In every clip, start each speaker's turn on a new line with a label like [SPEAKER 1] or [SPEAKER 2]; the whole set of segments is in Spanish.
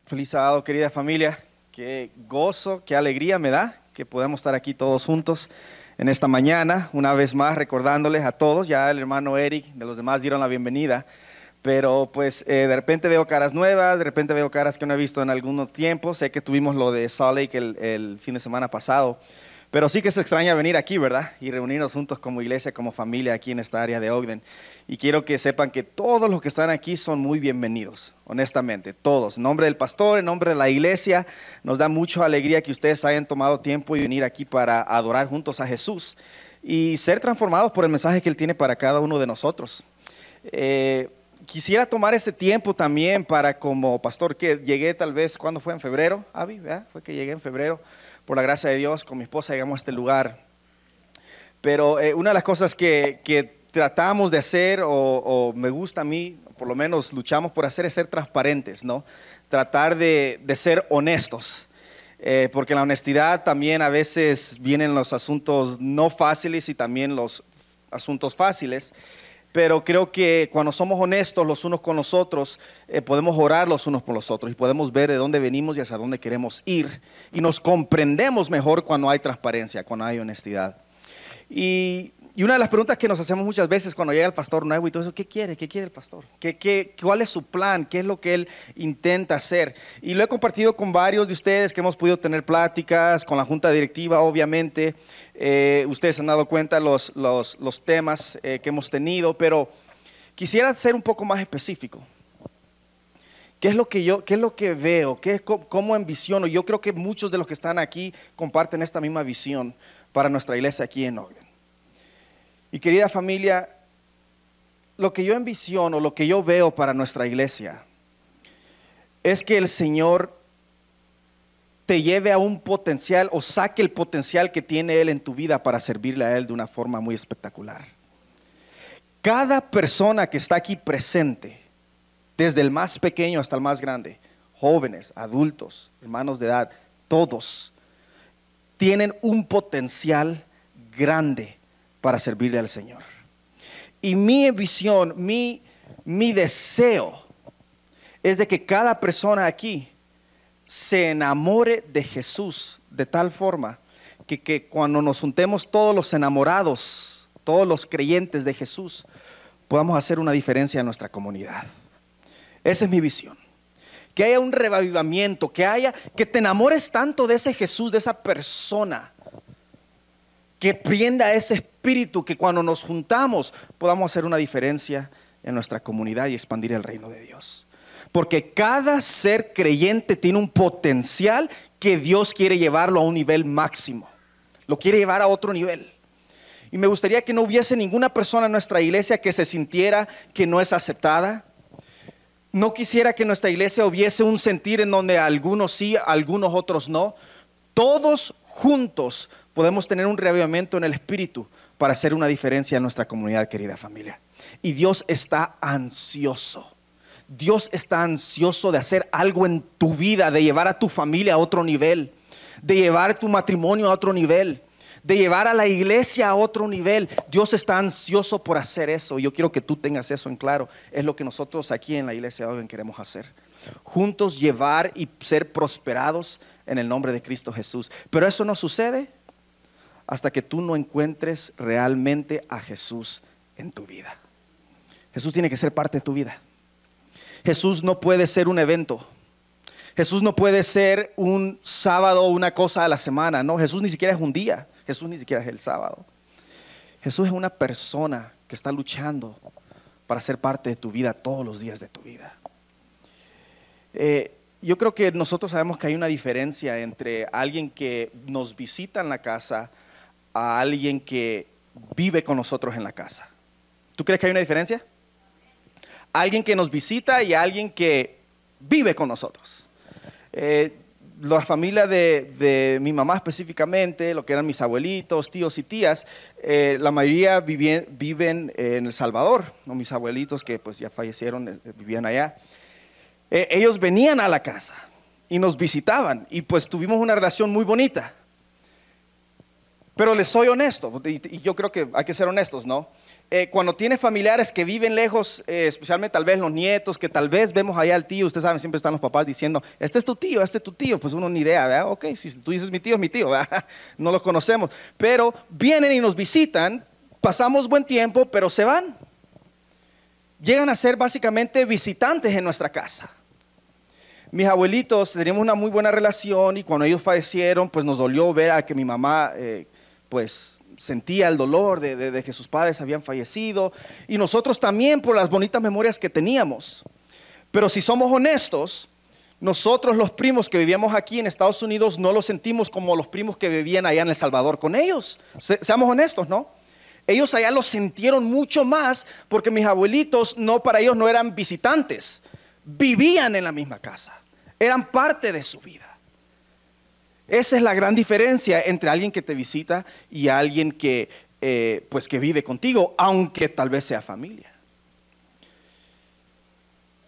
[SPEAKER 1] Feliz sábado, querida familia. Qué gozo, qué alegría me da que podamos estar aquí todos juntos en esta mañana. Una vez más recordándoles a todos, ya el hermano Eric, de los demás dieron la bienvenida, pero pues de repente veo caras nuevas, de repente veo caras que no he visto en algunos tiempos. Sé que tuvimos lo de Salt Lake el fin de semana pasado, pero sí que se extraña venir aquí, ¿verdad? Y reunirnos juntos como iglesia, como familia aquí en esta área de Ogden. Y quiero que sepan que todos los que están aquí son muy bienvenidos, honestamente, todos. En nombre del pastor, en nombre de la iglesia, nos da mucha alegría que ustedes hayan tomado tiempo y venir aquí para adorar juntos a Jesús y ser transformados por el mensaje que Él tiene para cada uno de nosotros. Quisiera tomar este tiempo también para, como pastor, que llegué tal vez, ¿cuándo fue? En febrero, Avi, ¿verdad? Fue que llegué en febrero. Por la gracia de Dios, con mi esposa llegamos a este lugar. Pero una de las cosas que tratamos de hacer, o me gusta a mí, por lo menos luchamos por hacer, es ser transparentes, ¿no? Tratar de ser honestos. Porque en la honestidad también a veces vienen los asuntos no fáciles y también los asuntos fáciles. Pero creo que cuando somos honestos los unos con los otros, podemos orar los unos por los otros y podemos ver de dónde venimos y hacia dónde queremos ir. Y nos comprendemos mejor cuando hay transparencia, cuando hay honestidad. Y una de las preguntas que nos hacemos muchas veces cuando llega el pastor nuevo y todo eso, ¿qué quiere? ¿Qué quiere el pastor? ¿Cuál es su plan? ¿Qué es lo que él intenta hacer? Y lo he compartido con varios de ustedes que hemos podido tener pláticas, con la junta directiva, obviamente. Ustedes se han dado cuenta los temas que hemos tenido, pero quisiera ser un poco más específico. ¿Qué es lo que veo? ¿Cómo envisiono? Yo creo que muchos de los que están aquí comparten esta misma visión para nuestra iglesia aquí en Ogden. Y querida familia, lo que yo envisiono, lo que yo veo para nuestra iglesia es que el Señor te lleve a un potencial o saque el potencial que tiene Él en tu vida para servirle a Él de una forma muy espectacular. Cada persona que está aquí presente, desde el más pequeño hasta el más grande, jóvenes, adultos, hermanos de edad, todos tienen un potencial grande para servirle al Señor. Y mi visión, mi deseo es de que cada persona aquí se enamore de Jesús de tal forma que cuando nos juntemos todos los enamorados, todos los creyentes de Jesús, podamos hacer una diferencia en nuestra comunidad. Esa es mi visión. Que haya un revivimiento, que te enamores tanto de ese Jesús, de esa persona, que prenda ese espíritu, que cuando nos juntamos podamos hacer una diferencia en nuestra comunidad y expandir el reino de Dios. Porque cada ser creyente tiene un potencial que Dios quiere llevarlo a un nivel máximo. Lo quiere llevar a otro nivel. Y me gustaría que no hubiese ninguna persona en nuestra iglesia que se sintiera que no es aceptada. No quisiera que en nuestra iglesia hubiese un sentir en donde algunos sí, algunos otros no. Todos juntos podemos tener un reavivamiento en el espíritu para hacer una diferencia en nuestra comunidad, querida familia. Y Dios está ansioso. Dios está ansioso de hacer algo en tu vida, de llevar a tu familia a otro nivel, de llevar tu matrimonio a otro nivel, de llevar a la iglesia a otro nivel. Dios está ansioso por hacer eso. Yo quiero que tú tengas eso en claro. Es lo que nosotros aquí en la iglesia de Ogden queremos hacer. Juntos llevar y ser prosperados en el nombre de Cristo Jesús. Pero eso no sucede hasta que tú no encuentres realmente a Jesús en tu vida. Jesús tiene que ser parte de tu vida. Jesús no puede ser un evento. Jesús no puede ser un sábado o una cosa a la semana. No, Jesús ni siquiera es un día. Jesús ni siquiera es el sábado. Jesús es una persona que está luchando para ser parte de tu vida todos los días de tu vida. Yo creo que nosotros sabemos que hay una diferencia entre alguien que nos visita en la casa a alguien que vive con nosotros en la casa. ¿Tú crees que hay una diferencia? Alguien que nos visita y alguien que vive con nosotros. La familia de mi mamá específicamente, lo que eran mis abuelitos, tíos y tías, la mayoría viven en El Salvador, ¿no? Mis abuelitos que pues ya fallecieron, vivían allá. Ellos venían a la casa y nos visitaban y pues tuvimos una relación muy bonita. Pero les soy honesto, y yo creo que hay que ser honestos, ¿no? Cuando tiene familiares que viven lejos, especialmente tal vez los nietos, que tal vez vemos allá al tío, ustedes saben, siempre están los papás diciendo, este es tu tío, pues uno ni idea, ¿verdad? Ok, si tú dices mi tío, es mi tío, ¿verdad? No los conocemos, pero vienen y nos visitan, pasamos buen tiempo, pero se van. Llegan a ser básicamente visitantes en nuestra casa. Mis abuelitos teníamos una muy buena relación y cuando ellos fallecieron, pues nos dolió ver a que mi mamá, pues sentía el dolor de que sus padres habían fallecido y nosotros también por las bonitas memorias que teníamos. Pero si somos honestos, nosotros los primos que vivíamos aquí en Estados Unidos no los sentimos como los primos que vivían allá en El Salvador con ellos. Seamos honestos, ¿no? Ellos allá lo sintieron mucho más porque mis abuelitos para ellos no eran visitantes, vivían en la misma casa, eran parte de su vida. Esa es la gran diferencia entre alguien que te visita y alguien que vive contigo, aunque tal vez sea familia.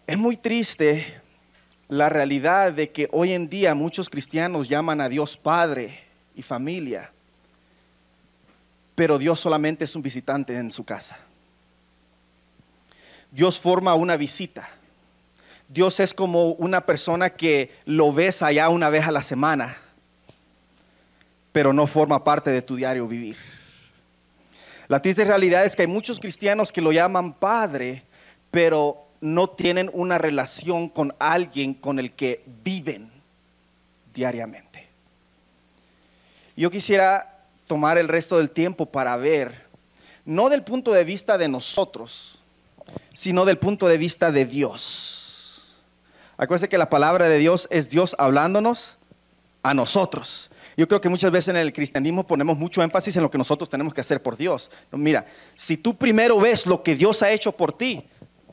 [SPEAKER 1] Es muy triste la realidad de que hoy en día muchos cristianos llaman a Dios Padre y familia, pero Dios solamente es un visitante en su casa. Dios forma una visita. Dios es como una persona que lo ves allá una vez a la semana, pero no forma parte de tu diario vivir. La triste realidad es que hay muchos cristianos que lo llaman Padre, pero no tienen una relación con alguien con el que viven diariamente. Yo quisiera tomar el resto del tiempo para ver, no del punto de vista de nosotros, sino del punto de vista de Dios. Acuérdense que la palabra de Dios es Dios hablándonos a nosotros. Yo creo que muchas veces en el cristianismo ponemos mucho énfasis en lo que nosotros tenemos que hacer por Dios. Mira, si tú primero ves lo que Dios ha hecho por ti,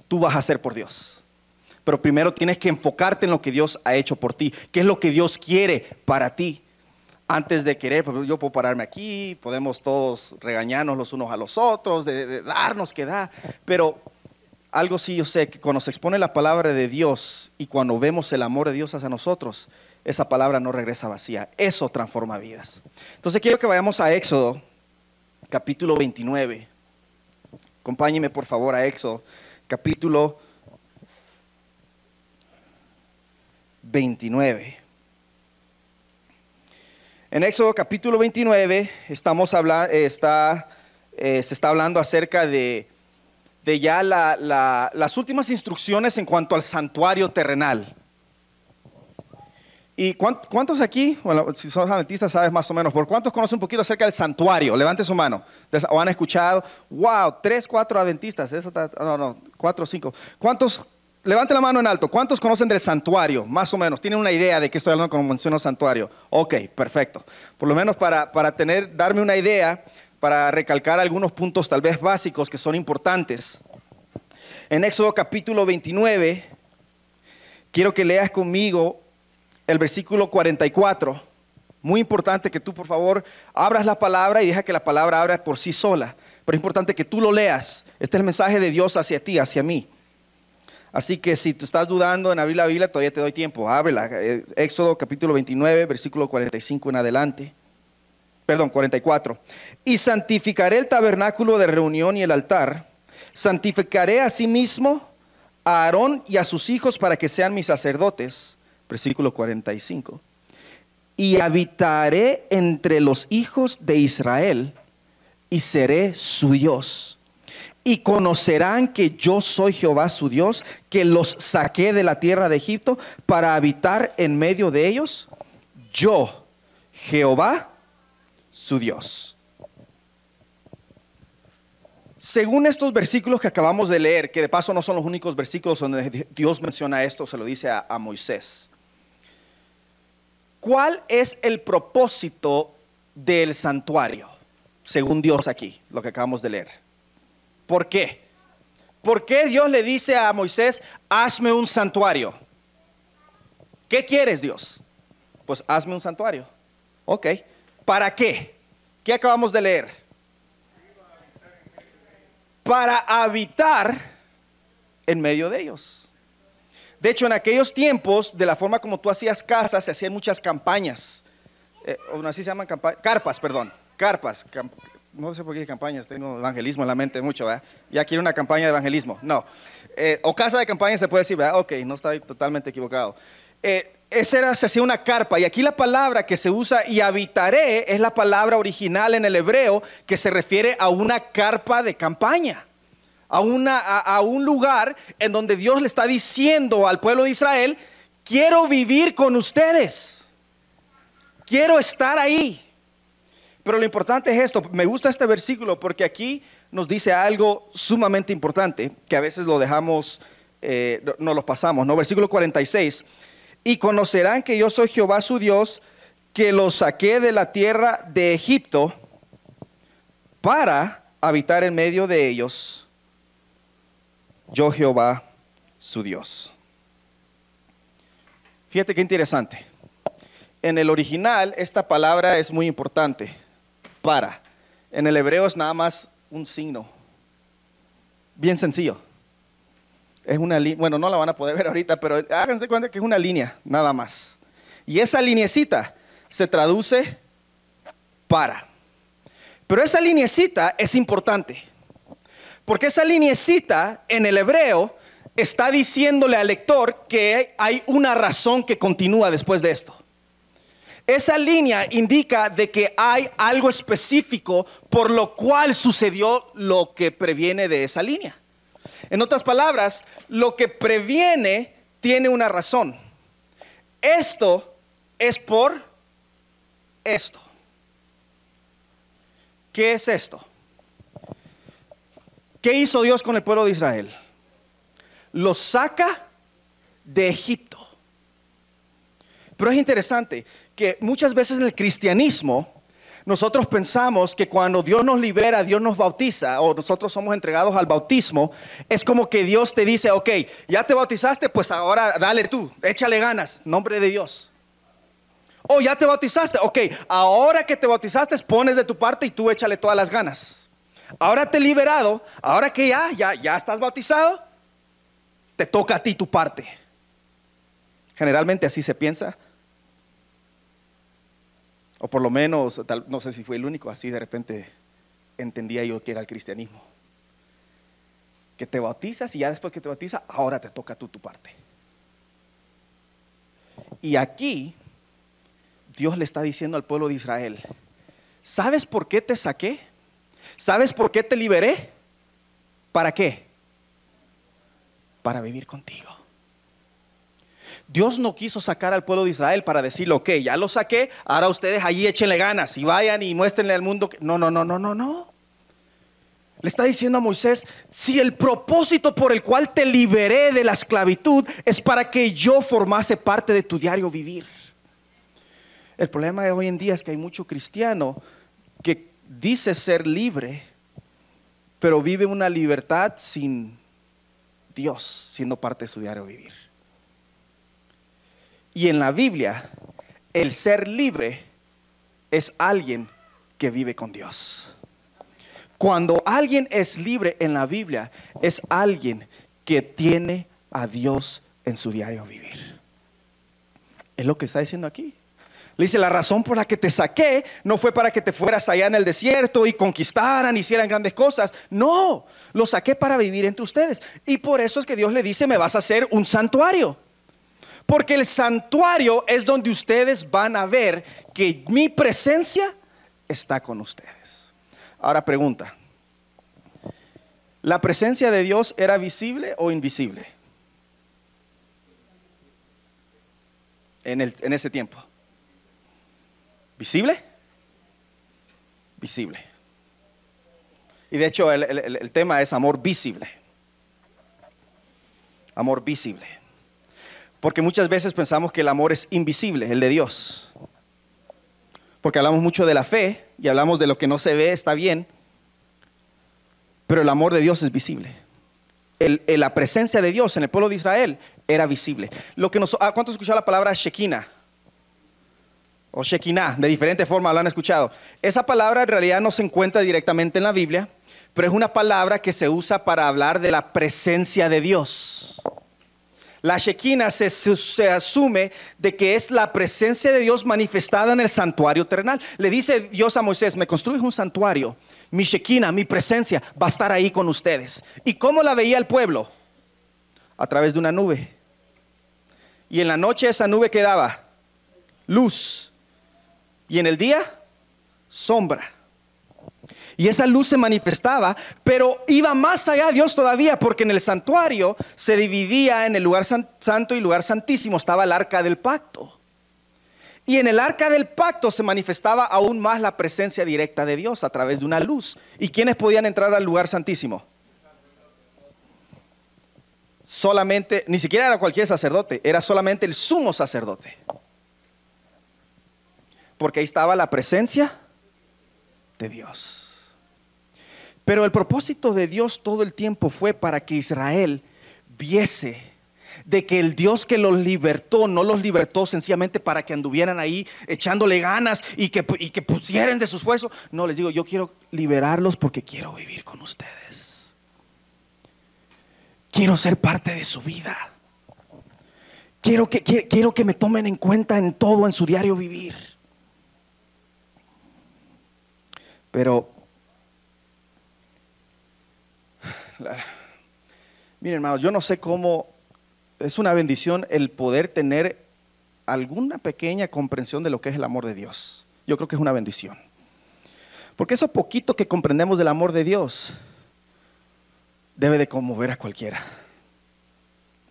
[SPEAKER 1] tú vas a hacer por Dios. Pero primero tienes que enfocarte en lo que Dios ha hecho por ti, qué es lo que Dios quiere para ti. Antes de querer, yo puedo pararme aquí, podemos todos regañarnos los unos a los otros, de darnos que da, pero algo sí yo sé, que cuando se expone la palabra de Dios y cuando vemos el amor de Dios hacia nosotros, esa palabra no regresa vacía, eso transforma vidas. Entonces quiero que vayamos a Éxodo, capítulo 29. Acompáñeme por favor a Éxodo, capítulo 29. En Éxodo capítulo 29 se está hablando acerca de ya las últimas instrucciones en cuanto al santuario terrenal. ¿Y cuántos aquí, bueno, si son adventistas sabes más o menos, por cuántos conocen un poquito acerca del santuario? Levante su mano. ¿O han escuchado? Wow, 3, 4 adventistas, 4 o 5. ¿Cuántos? Levante la mano en alto. ¿Cuántos conocen del santuario? Más o menos. ¿Tienen una idea de qué estoy hablando cuando menciono santuario? Ok, perfecto. Por lo menos para darme una idea, para recalcar algunos puntos tal vez básicos que son importantes. En Éxodo capítulo 29, quiero que leas conmigo el versículo 44. Muy importante que tú por favor abras la palabra y deja que la palabra abra por sí sola. Pero es importante que tú lo leas. Este es el mensaje de Dios hacia ti, hacia mí. Así que si tú estás dudando en abrir la Biblia, todavía te doy tiempo. Ábrela. Éxodo capítulo 29, versículo 45 en adelante. Perdón, 44. Y santificaré el tabernáculo de reunión y el altar. Santificaré a sí mismo a Aarón y a sus hijos para que sean mis sacerdotes. Versículo 45. Y habitaré entre los hijos de Israel y seré su Dios. Y conocerán que yo soy Jehová su Dios, que los saqué de la tierra de Egipto para habitar en medio de ellos. Yo, Jehová, su Dios. Según estos versículos que acabamos de leer, que de paso no son los únicos versículos donde Dios menciona esto, se lo dice a Moisés. ¿Cuál es el propósito del santuario? Según Dios aquí, lo que acabamos de leer. ¿Por qué? ¿Por qué Dios le dice a Moisés, hazme un santuario? ¿Qué quieres, Dios? Pues hazme un santuario. Ok. ¿Para qué? ¿Qué acabamos de leer? Para habitar en medio de ellos. De hecho, en aquellos tiempos, de la forma como tú hacías casas, se hacían muchas campañas. Así se llaman carpas, perdón. carpas. No sé por qué campañas, tengo evangelismo en la mente mucho, ¿verdad? Ya quiero una campaña de evangelismo. No. O casa de campaña se puede decir, ¿verdad? Ok, no estoy totalmente equivocado. Se hacía una carpa, y aquí la palabra que se usa, y habitaré, es la palabra original en el hebreo que se refiere a una carpa de campaña. A un lugar en donde Dios le está diciendo al pueblo de Israel: quiero vivir con ustedes, quiero estar ahí. Pero lo importante es esto. Me gusta este versículo porque aquí nos dice algo sumamente importante que a veces lo dejamos, no lo pasamos, ¿no? Versículo 46: y conocerán que yo soy Jehová su Dios, que los saqué de la tierra de Egipto para habitar en medio de ellos, yo Jehová su Dios. Fíjate qué interesante. En el original esta palabra es muy importante. Para. En el hebreo es nada más un signo. Bien sencillo. Es una línea. Bueno, no la van a poder ver ahorita, pero háganse cuenta que es una línea, nada más. Y esa lineecita se traduce para. Pero esa lineecita es importante. Porque esa lineecita en el hebreo está diciéndole al lector que hay una razón que continúa después de esto. Esa línea indica de que hay algo específico por lo cual sucedió lo que previene de esa línea. En otras palabras, lo que previene tiene una razón. Esto es por esto. ¿Qué es esto? ¿Qué hizo Dios con el pueblo de Israel? Los saca de Egipto. Pero es interesante que muchas veces en el cristianismo nosotros pensamos que cuando Dios nos libera, Dios nos bautiza, o nosotros somos entregados al bautismo, es como que Dios te dice: ok, ya te bautizaste, pues ahora dale tú, échale ganas, nombre de Dios. O ya te bautizaste, ok, ahora que te bautizaste, pones de tu parte y tú échale todas las ganas. Ahora te he liberado, ahora que ya estás bautizado, te toca a ti tu parte. Generalmente así se piensa. O por lo menos, no sé si fue el único, así de repente entendía yo que era el cristianismo. Que te bautizas y ya después que te bautizas, ahora te toca tú tu parte. Y aquí Dios le está diciendo al pueblo de Israel: ¿sabes por qué te saqué? ¿Sabes por qué te liberé? ¿Para qué? Para vivir contigo. Dios no quiso sacar al pueblo de Israel para decirle: ok, ya lo saqué, ahora ustedes allí échenle ganas y vayan y muéstrenle al mundo que... No. Le está diciendo a Moisés: si el propósito por el cual te liberé de la esclavitud es para que yo formase parte de tu diario vivir. El problema de hoy en día es que hay mucho cristiano que dice ser libre, pero vive una libertad sin Dios siendo parte de su diario vivir. Y en la Biblia, el ser libre es alguien que vive con Dios. Cuando alguien es libre en la Biblia, es alguien que tiene a Dios en su diario vivir. Es lo que está diciendo aquí. Le dice: la razón por la que te saqué no fue para que te fueras allá en el desierto y conquistaran, hicieran grandes cosas. No, lo saqué para vivir entre ustedes. Y por eso es que Dios le dice: me vas a hacer un santuario. Porque el santuario es donde ustedes van a ver que mi presencia está con ustedes. Ahora pregunta: ¿la presencia de Dios era visible o invisible en ese tiempo? ¿Visible? Visible. Y de hecho el tema es amor visible. Amor visible. Porque muchas veces pensamos que el amor es invisible, el de Dios. Porque hablamos mucho de la fe y hablamos de lo que no se ve, está bien. Pero el amor de Dios es visible. La presencia de Dios en el pueblo de Israel era visible. ¿Cuántos escucharon la palabra Shekinah? O Shekinah, de diferente forma lo han escuchado. Esa palabra en realidad no se encuentra directamente en la Biblia, pero es una palabra que se usa para hablar de la presencia de Dios. La Shekinah se asume de que es la presencia de Dios manifestada en el santuario terrenal. Le dice Dios a Moisés: me construyes un santuario, mi Shekinah, mi presencia va a estar ahí con ustedes. ¿Y cómo la veía el pueblo? A través de una nube. Y en la noche esa nube quedaba luz, y en el día sombra. Y esa luz se manifestaba, pero iba más allá Dios todavía, porque en el santuario se dividía en el lugar santo y lugar santísimo. Estaba el arca del pacto. Y en el arca del pacto se manifestaba aún más la presencia directa de Dios a través de una luz. ¿Y quiénes podían entrar al lugar santísimo? Solamente, ni siquiera era cualquier sacerdote, era solamente el sumo sacerdote. Porque ahí estaba la presencia de Dios. Pero el propósito de Dios todo el tiempo fue para que Israel viese de que el Dios que los libertó, no los libertó sencillamente para que anduvieran ahí echándole ganas y que pusieran de su esfuerzo. No, les digo, yo quiero liberarlos porque quiero vivir con ustedes. Quiero ser parte de su vida. Quiero que me tomen en cuenta en todo, en su diario vivir. Pero miren, hermanos, yo no sé cómo es una bendición el poder tener alguna pequeña comprensión de lo que es el amor de Dios. Yo creo que es una bendición, porque eso poquito que comprendemos del amor de Dios debe de conmover a cualquiera.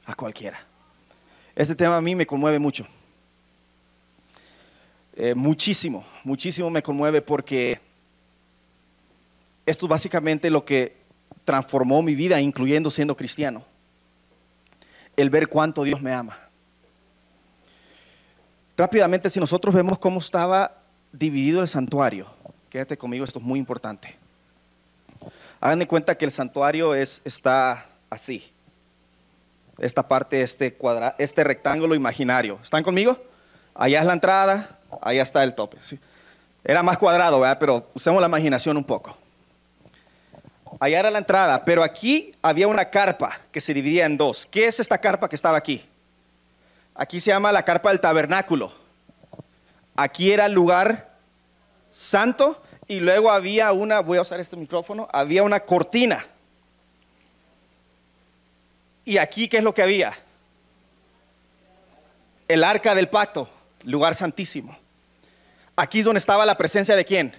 [SPEAKER 1] A cualquiera. Este tema a mí me conmueve mucho. Muchísimo me conmueve, porque esto es básicamente lo que transformó mi vida, incluyendo siendo cristiano. El ver cuánto Dios me ama. Rápidamente, si nosotros vemos cómo estaba dividido el santuario, quédate conmigo, esto es muy importante. Hagan de cuenta que el santuario está así. Esta parte, este rectángulo imaginario. ¿Están conmigo? Allá es la entrada, allá está el tope. ¿Sí? Era más cuadrado, ¿verdad? Pero usemos la imaginación un poco. Allá era la entrada, pero aquí había una carpa que se dividía en dos. ¿Qué es esta carpa que estaba aquí? Aquí se llama la carpa del tabernáculo. Aquí era el lugar santo, y luego había voy a usar este micrófono, había una cortina. Y aquí, ¿qué es lo que había? El arca del pacto, lugar santísimo. Aquí es donde estaba la presencia de ¿quién?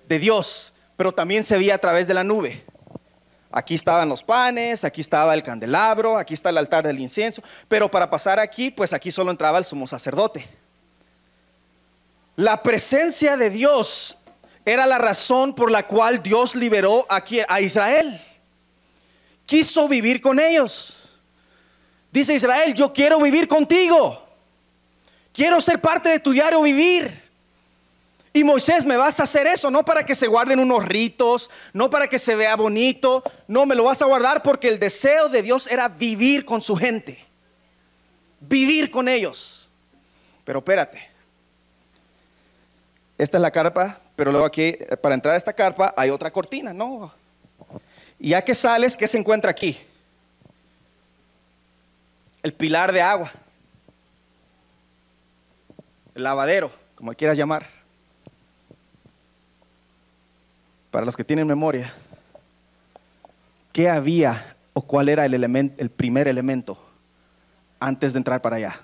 [SPEAKER 1] De Dios. Pero también se veía a través de la nube. Aquí estaban los panes, aquí estaba el candelabro, aquí está el altar del incienso. Pero para pasar aquí, pues aquí solo entraba el sumo sacerdote. La presencia de Dios era la razón por la cual Dios liberó aquí a Israel. Quiso vivir con ellos. Dice Israel: yo quiero vivir contigo. Quiero ser parte de tu diario vivir. Y Moisés, me vas a hacer eso, no para que se guarden unos ritos, no para que se vea bonito. No, me lo vas a guardar porque el deseo de Dios era vivir con su gente, vivir con ellos. Pero espérate, esta es la carpa, pero luego aquí, para entrar a esta carpa hay otra cortina. No. Y ya que sales, ¿qué se encuentra aquí? El pilar de agua, el lavadero, como quieras llamar. Para los que tienen memoria, ¿qué había o cuál era el primer elemento antes de entrar para allá?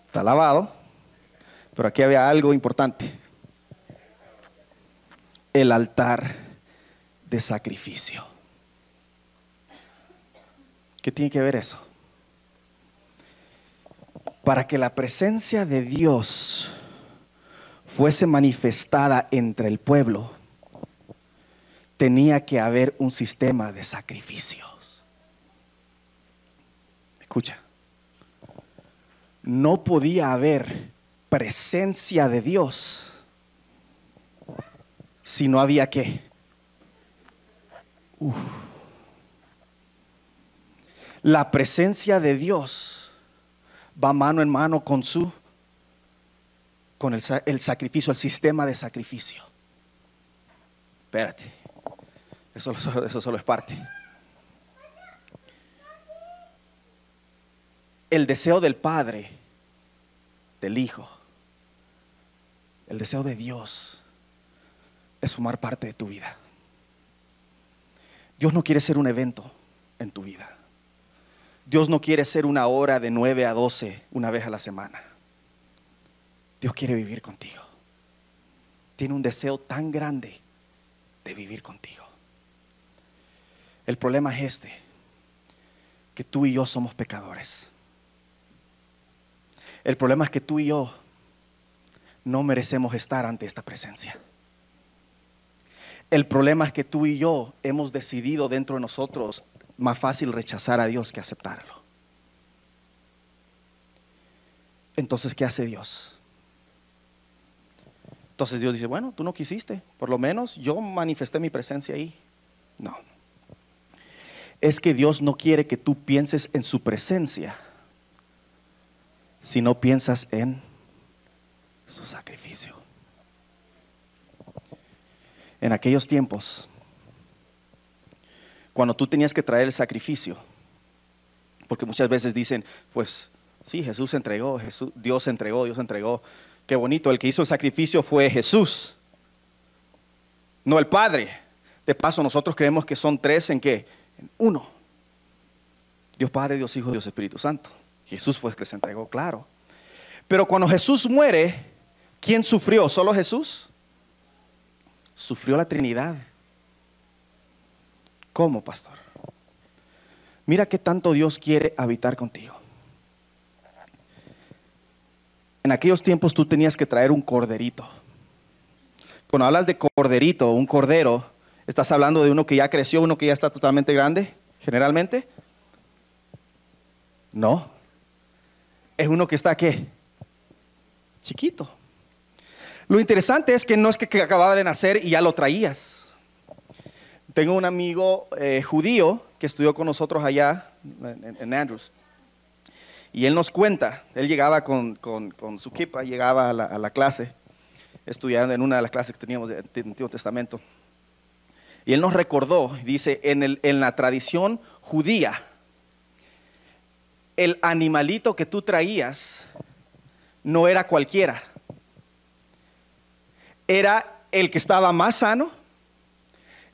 [SPEAKER 1] Está lavado, pero aquí había algo importante: el altar de sacrificio. ¿Qué tiene que ver eso? Para que la presencia de Dios fuese manifestada entre el pueblo, tenía que haber un sistema de sacrificios. Escucha, no podía haber presencia de Dios si no había ¿qué? La presencia de Dios va mano en mano con el sacrificio, el sistema de sacrificio. Espérate, Eso solo es parte. El deseo del Padre, del Hijo, el deseo de Dios es formar parte de tu vida. Dios no quiere ser un evento en tu vida. Dios no quiere ser una hora de 9 a 12 una vez a la semana. Dios quiere vivir contigo. Tiene un deseo tan grande de vivir contigo. El problema es que tú y yo somos pecadores. El problema es que tú y yo no merecemos estar ante esta presencia. El problema es que tú y yo hemos decidido dentro de nosotros más fácil rechazar a Dios que aceptarlo. Entonces, ¿qué hace Dios? Entonces Dios dice, bueno, tú no quisiste, por lo menos yo manifesté mi presencia ahí. No. Es que Dios no quiere que tú pienses en su presencia, sino piensas en su sacrificio. En aquellos tiempos, cuando tú tenías que traer el sacrificio, porque muchas veces dicen, pues sí, Jesús entregó, Dios entregó. Qué bonito, el que hizo el sacrificio fue Jesús, no el Padre. De paso, nosotros creemos que son tres en qué, en uno. Dios Padre, Dios Hijo, Dios Espíritu Santo. Jesús fue el que se entregó, claro. Pero cuando Jesús muere, ¿quién sufrió? ¿Solo Jesús? Sufrió la Trinidad. ¿Cómo, pastor? Mira qué tanto Dios quiere habitar contigo. En aquellos tiempos tú tenías que traer un corderito. Cuando hablas de corderito, un cordero, ¿estás hablando de uno que ya creció, uno que ya está totalmente grande, generalmente? No. Es uno que está, ¿qué? Chiquito. Lo interesante es que no es que acababa de nacer y ya lo traías. Tengo un amigo judío que estudió con nosotros allá en Andrews. Y él nos cuenta, él llegaba con su kippah, llegaba a la clase, estudiando en una de las clases que teníamos del Antiguo Testamento. Y él nos recordó, dice, en la tradición judía, el animalito que tú traías no era cualquiera. Era el que estaba más sano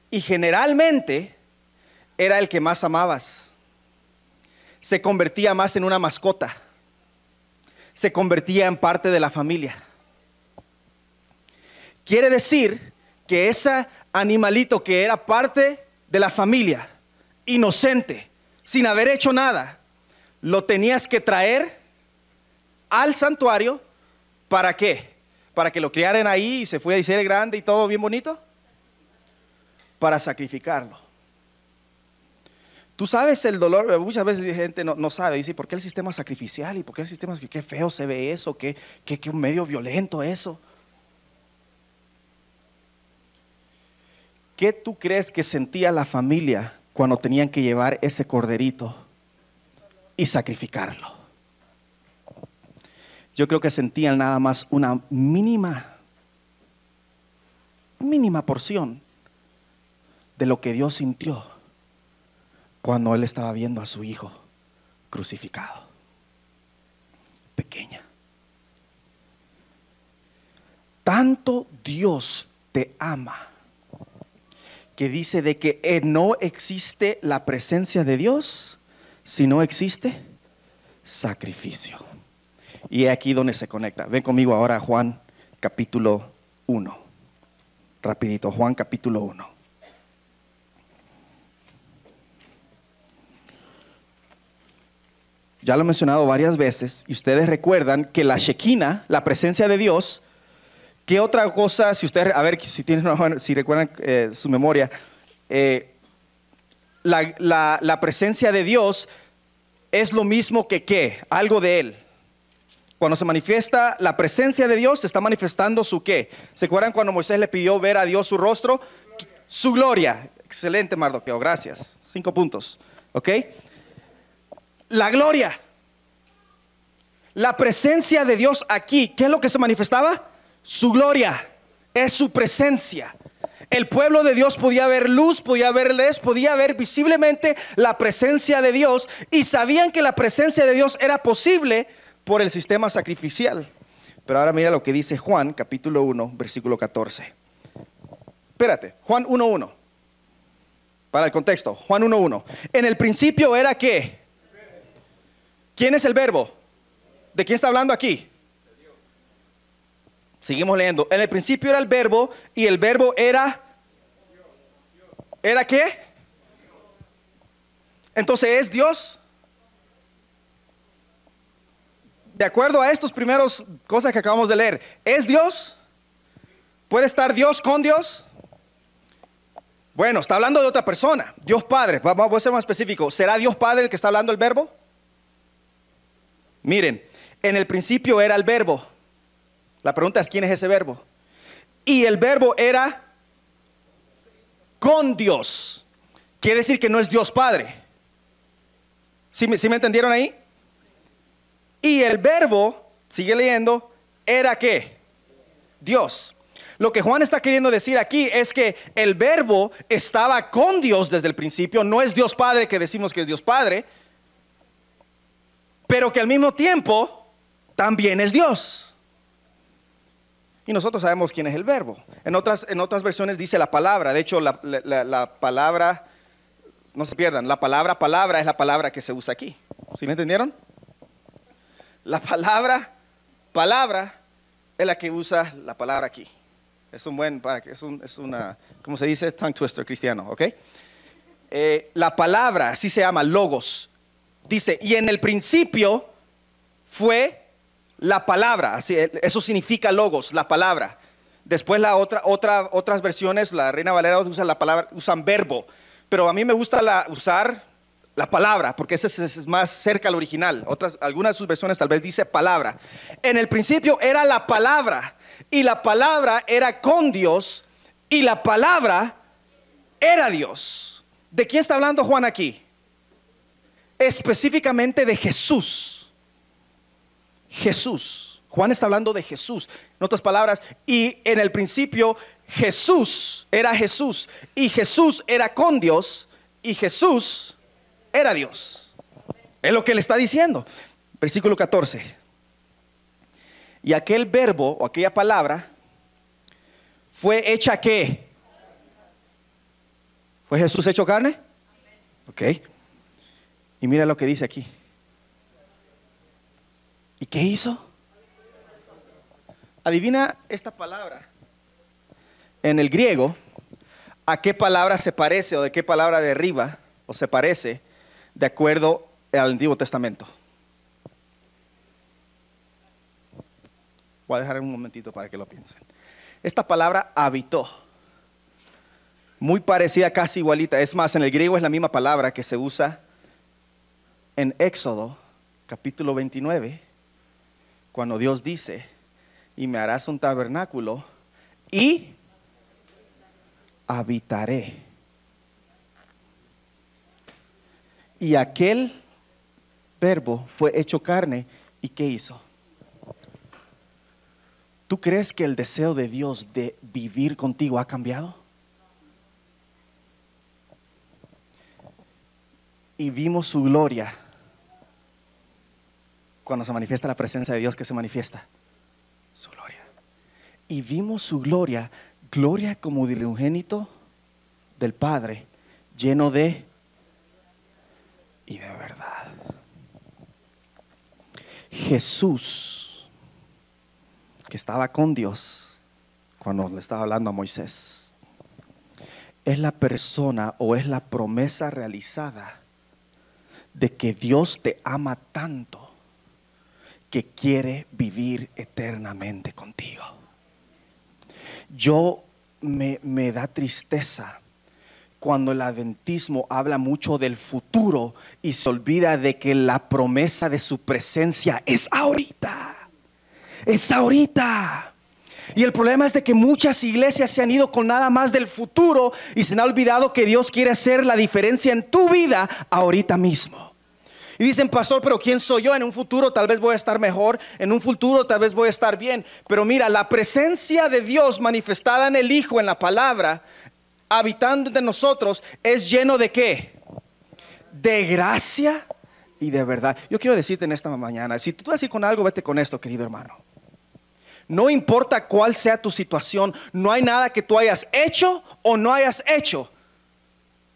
[SPEAKER 1] y generalmente era el que más amabas. Se convertía más en una mascota, se convertía en parte de la familia. Quiere decir que ese animalito que era parte de la familia, inocente, sin haber hecho nada, lo tenías que traer al santuario. ¿Para qué? Para que lo criaran ahí y se fuera a ser grande y todo bien bonito. Para sacrificarlo. Tú sabes el dolor. Muchas veces la gente no sabe, dice, ¿por qué el sistema sacrificial? ¿Y por qué el sistema? Qué feo se ve eso, qué medio violento eso. ¿Qué tú crees que sentía la familia cuando tenían que llevar ese corderito y sacrificarlo? Yo creo que sentían nada más una mínima porción de lo que Dios sintió cuando Él estaba viendo a su hijo crucificado. Pequeña. Tanto Dios te ama que dice de que no existe la presencia de Dios si no existe sacrificio. Y es aquí donde se conecta. Ven conmigo ahora a Juan capítulo 1. Rapidito, Juan capítulo 1. Ya lo he mencionado varias veces y ustedes recuerdan que la Shekinah, la presencia de Dios, ¿qué otra cosa? Si ustedes, a ver, si recuerdan su memoria, la presencia de Dios es lo mismo que ¿qué? Algo de Él. Cuando se manifiesta la presencia de Dios, se está manifestando su ¿qué? ¿Se acuerdan cuando Moisés le pidió ver a Dios su rostro? Su gloria. Excelente, Mardoqueo, gracias. 5 puntos, ¿ok? La gloria. La presencia de Dios aquí, ¿qué es lo que se manifestaba? Su gloria, es su presencia. El pueblo de Dios podía ver luz, podía ver visiblemente la presencia de Dios, y sabían que la presencia de Dios era posible por el sistema sacrificial. Pero ahora mira lo que dice Juan capítulo 1 versículo 14. Espérate, Juan 1:1. Para el contexto, Juan 1:1. En el principio era ¿qué? ¿Quién es el verbo? ¿De quién está hablando aquí? Seguimos leyendo. En el principio era el verbo, y el verbo era ¿era qué? Entonces, ¿es Dios? De acuerdo a estos primeros cosas que acabamos de leer, ¿es Dios? ¿Puede estar Dios con Dios? Bueno, está hablando de otra persona, Dios Padre. Vamos a ser más específico. ¿Será Dios Padre el que está hablando el verbo? Miren, en el principio era el verbo. La pregunta es, ¿quién es ese verbo? Y el verbo era con Dios. Quiere decir que no es Dios Padre. ¿Sí me entendieron ahí? Y el verbo, sigue leyendo, ¿era qué? Dios. Lo que Juan está queriendo decir aquí es que el verbo estaba con Dios desde el principio. No es Dios Padre, que decimos que es Dios Padre, pero que al mismo tiempo también es Dios. Y nosotros sabemos quién es el verbo. En otras versiones dice la palabra. De hecho, la palabra, no se pierdan, la palabra es la palabra que se usa aquí. ¿Sí me entendieron? La palabra es la que usa la palabra aquí. Es una, ¿cómo se dice? Tongue twister cristiano, ¿ok? La palabra, así se llama, logos. Dice, y en el principio fue la palabra. Así, eso significa logos, la palabra. Después otras versiones, la Reina Valera usa la palabra, usan verbo. Pero a mí me gusta usar la palabra, porque ese es más cerca al original. Algunas de sus versiones tal vez dice palabra. En el principio era la palabra, y la palabra era con Dios, y la palabra era Dios. ¿De quién está hablando Juan aquí? Específicamente de Jesús. Jesús. Juan está hablando de Jesús. En otras palabras, y en el principio Jesús era Jesús, y Jesús era con Dios, y Jesús era Dios. Es lo que le está diciendo. Versículo 14. Y aquel verbo o aquella palabra fue hecha ¿qué? ¿Fue Jesús hecho carne? Ok. Y mira lo que dice aquí. ¿Y qué hizo? Adivina esta palabra. En el griego, ¿a qué palabra se parece o de qué palabra deriva o se parece de acuerdo al Antiguo Testamento? Voy a dejar un momentito para que lo piensen. Esta palabra habitó, muy parecida, casi igualita. Es más, en el griego es la misma palabra que se usa en Éxodo capítulo 29, cuando Dios dice, y me harás un tabernáculo y habitaré. Y aquel verbo fue hecho carne. ¿Y qué hizo? ¿Tú crees que el deseo de Dios de vivir contigo ha cambiado? Y vimos su gloria. Cuando se manifiesta la presencia de Dios, ¿qué se manifiesta? Su gloria. Y vimos su gloria, gloria como del unigénito del Padre, lleno de y de verdad. Jesús, que estaba con Dios cuando le estaba hablando a Moisés, es la persona o es la promesa realizada de que Dios te ama tanto que quiere vivir eternamente contigo. Me da tristeza cuando el adventismo habla mucho del futuro y se olvida de que la promesa de su presencia es ahorita. Es ahorita. Y el problema es de que muchas iglesias se han ido con nada más del futuro y se han olvidado que Dios quiere hacer la diferencia en tu vida ahorita mismo. Y dicen, pastor, pero ¿quién soy yo? En un futuro tal vez voy a estar mejor, en un futuro tal vez voy a estar bien. Pero mira, la presencia de Dios manifestada en el Hijo, en la palabra, habitando entre nosotros, es lleno de ¿qué? De gracia y de verdad. Yo quiero decirte en esta mañana, si tú vas a ir con algo, vete con esto, querido hermano. No importa cuál sea tu situación, no hay nada que tú hayas hecho o no hayas hecho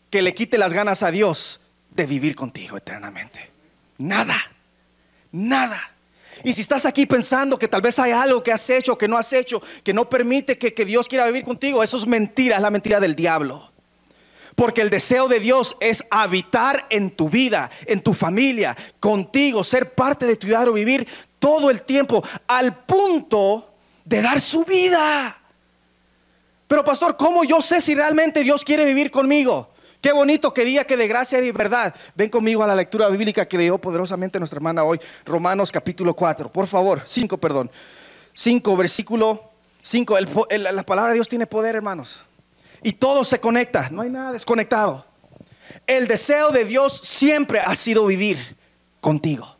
[SPEAKER 1] que le quite las ganas a Dios de vivir contigo eternamente. Nada, nada. Y si estás aquí pensando que tal vez hay algo que has hecho o que no has hecho que no permite que Dios quiera vivir contigo, eso es mentira, es la mentira del diablo. Porque el deseo de Dios es habitar en tu vida, en tu familia, contigo, ser parte de tu diario vivir todo el tiempo, al punto de dar su vida. Pero pastor, ¿cómo yo sé si realmente Dios quiere vivir conmigo? Qué bonito que diga que de gracia y de verdad. Ven conmigo a la lectura bíblica que leyó poderosamente nuestra hermana hoy, Romanos capítulo 4, por favor, 5, perdón. 5, versículo 5. La palabra de Dios tiene poder, hermanos. Y todo se conecta, no hay nada desconectado. El deseo de Dios siempre ha sido vivir contigo,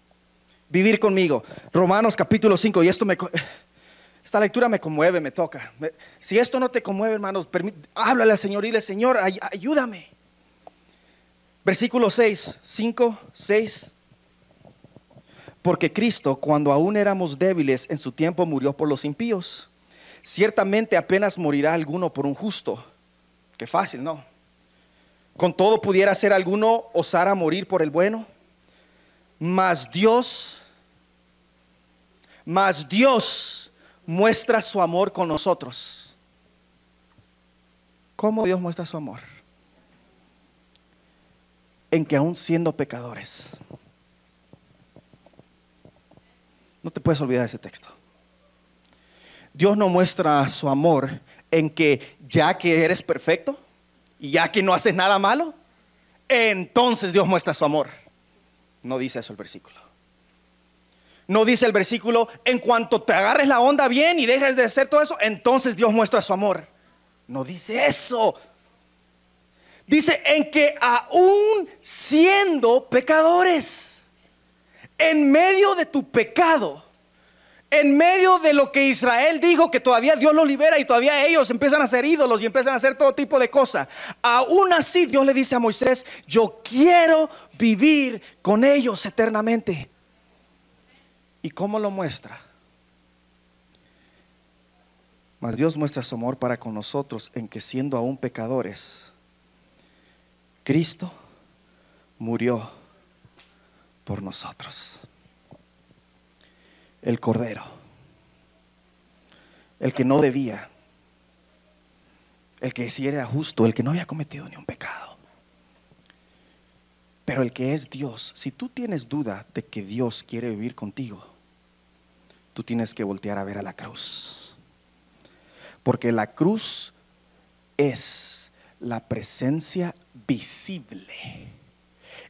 [SPEAKER 1] vivir conmigo. Romanos capítulo 5. Y esta lectura me conmueve, me toca. Si esto no te conmueve, hermanos, háblale al Señor y dile, Señor, ayúdame. Versículo 6, 5, 6. Porque Cristo, cuando aún éramos débiles, en su tiempo murió por los impíos. Ciertamente apenas morirá alguno por un justo. Qué fácil, ¿no? Con todo pudiera ser alguno osara morir por el bueno. Mas Dios muestra su amor con nosotros. ¿Cómo Dios muestra su amor? En que aún siendo pecadores. No te puedes olvidar de ese texto. Dios no muestra su amor en que ya que eres perfecto y ya que no haces nada malo, entonces Dios muestra su amor. No dice eso el versículo. No dice el versículo, en cuanto te agarres la onda bien y dejes de hacer todo eso, entonces Dios muestra su amor. No dice eso. Dice en que aún siendo pecadores, en medio de tu pecado, en medio de lo que Israel dijo que todavía Dios los libera y todavía ellos empiezan a ser ídolos y empiezan a hacer todo tipo de cosas, aún así Dios le dice a Moisés, yo quiero vivir con ellos eternamente. ¿Y cómo lo muestra? Mas Dios muestra su amor para con nosotros en que siendo aún pecadores, Cristo murió por nosotros. El Cordero, el que no debía, el que sí era justo, el que no había cometido ni un pecado, pero el que es Dios. Si tú tienes duda de que Dios quiere vivir contigo, tú tienes que voltear a ver a la cruz, porque la cruz es la presencia visible.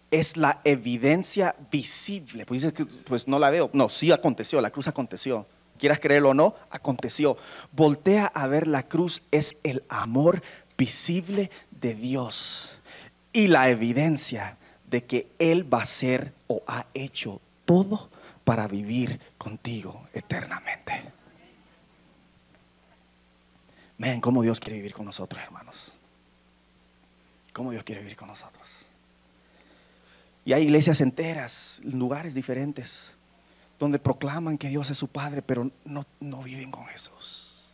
[SPEAKER 1] Es la evidencia visible. Pues dices que pues no la veo. No, sí aconteció, la cruz aconteció. Quieras creerlo o no, aconteció. Voltea a ver la cruz, es el amor visible de Dios y la evidencia de que Él va a hacer o ha hecho todo para vivir contigo eternamente. Ven, cómo Dios quiere vivir con nosotros, hermanos. Cómo Dios quiere vivir con nosotros. Y hay iglesias enteras, lugares diferentes, donde proclaman que Dios es su Padre, pero no viven con Jesús.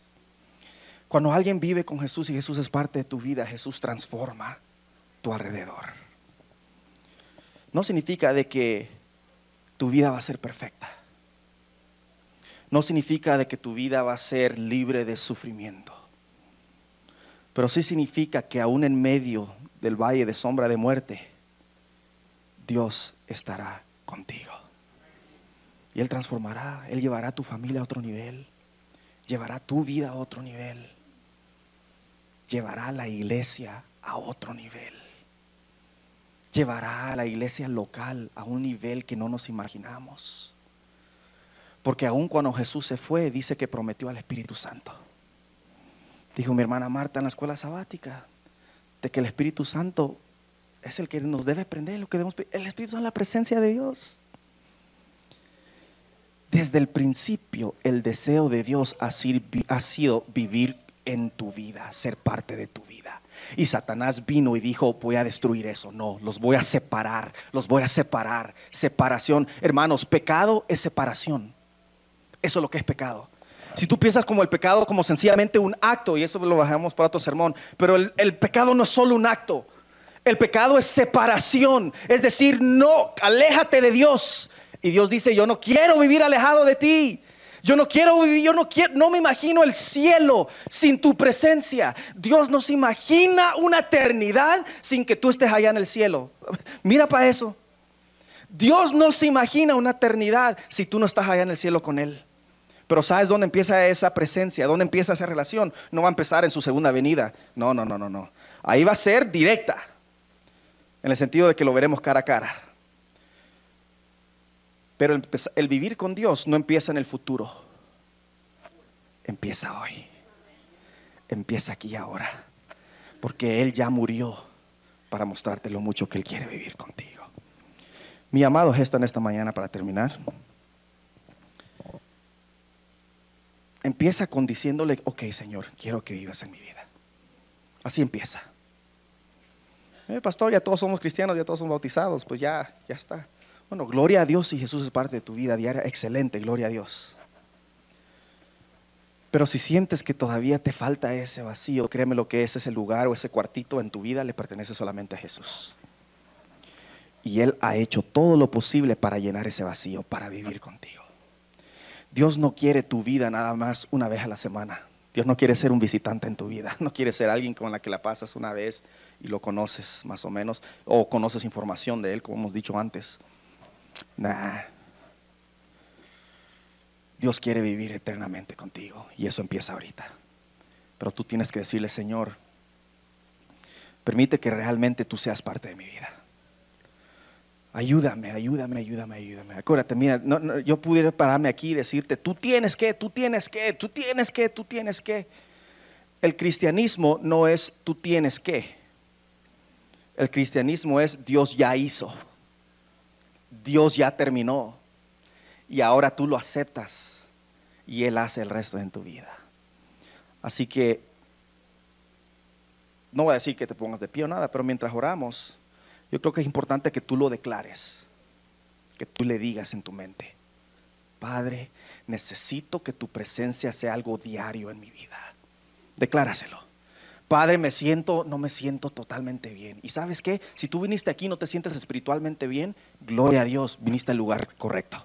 [SPEAKER 1] Cuando alguien vive con Jesús y Jesús es parte de tu vida, Jesús transforma tu alrededor. No significa de que tu vida va a ser perfecta. No significa de que tu vida va a ser libre de sufrimiento. Pero sí significa que aún en medio del valle de sombra de muerte, Dios estará contigo. Y Él transformará, Él llevará a tu familia a otro nivel, llevará tu vida a otro nivel, llevará a la iglesia a otro nivel, llevará a la iglesia local a un nivel que no nos imaginamos. Porque aun cuando Jesús se fue, dice que prometió al Espíritu Santo. Dijo mi hermana Marta en la escuela sabática, de que el Espíritu Santo es el que nos debe aprender, lo que debemos pedir. El Espíritu Santo es la presencia de Dios. Desde el principio, el deseo de Dios ha sido vivir en tu vida, ser parte de tu vida. Y Satanás vino y dijo: voy a destruir eso. No, los voy a separar, los voy a separar. Separación, hermanos, pecado es separación. Eso es lo que es pecado. Si tú piensas como el pecado como sencillamente un acto, y eso lo bajamos para otro sermón, pero el pecado no es solo un acto. El pecado es separación, es decir, no, aléjate de Dios. Y Dios dice: yo no quiero vivir alejado de ti. Yo no quiero vivir, no me imagino el cielo sin tu presencia. Dios no se imagina una eternidad sin que tú estés allá en el cielo. Mira para eso. Dios no se imagina una eternidad si tú no estás allá en el cielo con Él. Pero ¿sabes dónde empieza esa presencia? ¿Dónde empieza esa relación? No va a empezar en su segunda venida. No. Ahí va a ser directa, en el sentido de que lo veremos cara a cara. Pero el vivir con Dios no empieza en el futuro. Empieza hoy. Empieza aquí y ahora. Porque Él ya murió para mostrarte lo mucho que Él quiere vivir contigo. Mi amado gesto en esta mañana, para terminar, empieza con diciéndole: ok, Señor, quiero que vivas en mi vida. Así empieza. Pastor, ya todos somos cristianos, ya todos somos bautizados. Pues ya está. Bueno, gloria a Dios si Jesús es parte de tu vida diaria. Excelente, gloria a Dios. Pero si sientes que todavía te falta ese vacío, créeme lo que ese lugar o ese cuartito en tu vida le pertenece solamente a Jesús. Y Él ha hecho todo lo posible para llenar ese vacío, para vivir contigo. Dios no quiere tu vida nada más una vez a la semana. Dios no quiere ser un visitante en tu vida. No quiere ser alguien con la que la pasas una vez y lo conoces más o menos, o conoces información de Él, como hemos dicho antes. Nah. Dios quiere vivir eternamente contigo, y eso empieza ahorita. Pero tú tienes que decirle: Señor, permite que realmente tú seas parte de mi vida. Ayúdame. Acuérdate, mira, yo pudiera pararme aquí y decirte: tú tienes que. El cristianismo no es tú tienes que. El cristianismo es Dios ya hizo. Dios ya terminó. Y ahora tú lo aceptas y Él hace el resto en tu vida. Así que no voy a decir que te pongas de pie o nada, pero mientras oramos, yo creo que es importante que tú lo declares, que tú le digas en tu mente: Padre, necesito que tu presencia sea algo diario en mi vida. Decláraselo. Padre, no me siento totalmente bien. Y ¿sabes qué? Si tú viniste aquí y no te sientes espiritualmente bien, gloria a Dios, viniste al lugar correcto.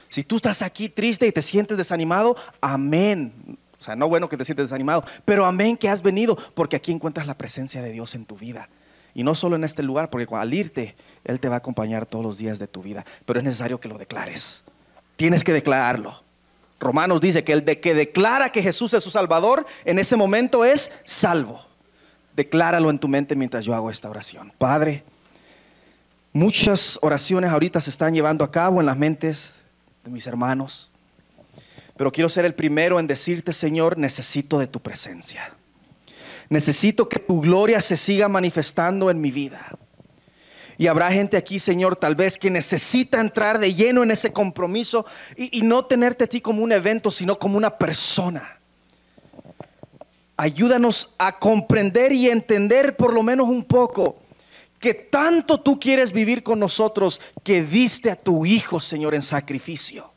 [SPEAKER 1] Si tú estás aquí triste y te sientes desanimado, amén. O sea, no bueno que te sientes desanimado, pero amén que has venido, porque aquí encuentras la presencia de Dios en tu vida. Y no solo en este lugar, porque al irte, Él te va a acompañar todos los días de tu vida. Pero es necesario que lo declares. Tienes que declararlo. Romanos dice que el de que declara que Jesús es su Salvador, en ese momento es salvo. Decláralo en tu mente mientras yo hago esta oración. Padre, muchas oraciones ahorita se están llevando a cabo en las mentes de mis hermanos, pero quiero ser el primero en decirte: Señor, necesito de tu presencia. Necesito que tu gloria se siga manifestando en mi vida. Y habrá gente aquí, Señor, tal vez que necesita entrar de lleno en ese compromiso y no tenerte a ti como un evento, sino como una persona. Ayúdanos a comprender y entender por lo menos un poco que tanto tú quieres vivir con nosotros, que diste a tu Hijo, Señor, en sacrificio.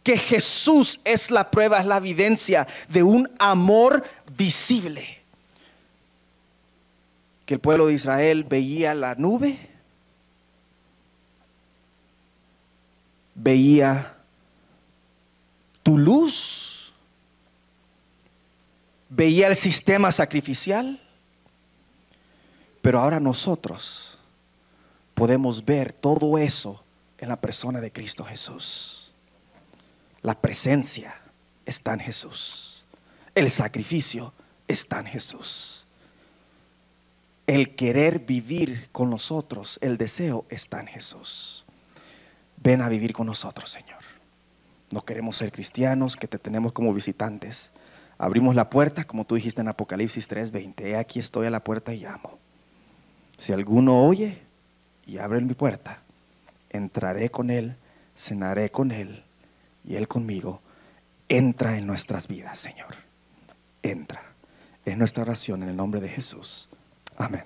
[SPEAKER 1] Que Jesús es la prueba, es la evidencia de un amor visible. Que el pueblo de Israel veía la nube, veía tu luz, veía el sistema sacrificial, pero ahora nosotros podemos ver todo eso en la persona de Cristo Jesús. La presencia está en Jesús. El sacrificio está en Jesús. El querer vivir con nosotros, el deseo está en Jesús. Ven a vivir con nosotros, Señor. No queremos ser cristianos que te tenemos como visitantes. Abrimos la puerta, como tú dijiste en Apocalipsis 3:20. He aquí estoy a la puerta y llamo. Si alguno oye y abre mi puerta, entraré con él, cenaré con él y él conmigo. Entra en nuestras vidas, Señor. Entra. Es nuestra oración en el nombre de Jesús. Amén.